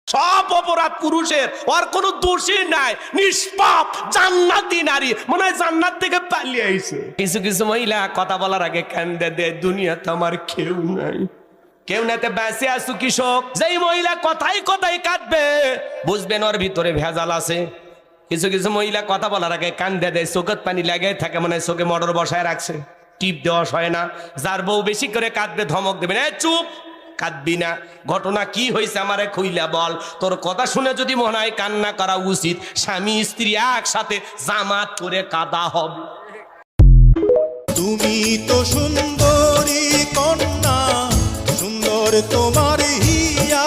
সব অপরাধ পুরুষের, ওর কোনো দোষই নাই, নিষ্পাপ জান্নাতি নারী, মনে হয় জান্নাত থেকে পালিয়ে আইছে। কিছু কিছু মহিলা কথা বলার আগে কান্দে দেয়, দুনিয়াতে আমার কেউ নাই, কেউ নাতে বেঁচে আসু কৃষক। যেই মহিলা কথাই কথাই কাঁদবে, বুঝবেন ওর ভিতরে ভেজাল আছে। কিছু কিছু মহিলা কথা বলার আগে কান্দে দেয়, চোখের পানি লাগে থাকে, মনে হয় চোখে মোটর বসায় রাখছে, টিপ দেওয়া হয় না। যার বউ বেশি করে কাঁদবে ধমক দেবেন, চুপ, কাঁদবি না, ঘটনা কি হয়েছে আমারে খুইলা বল। তোর কথা শুনে যদি মনে হয় কান্না করা উচিত, স্বামী স্ত্রী একসাথে জামাত করে কাঁদা হবে। তুমি তো সুন্দরী কন্যা, সুন্দর তোমার হিয়া।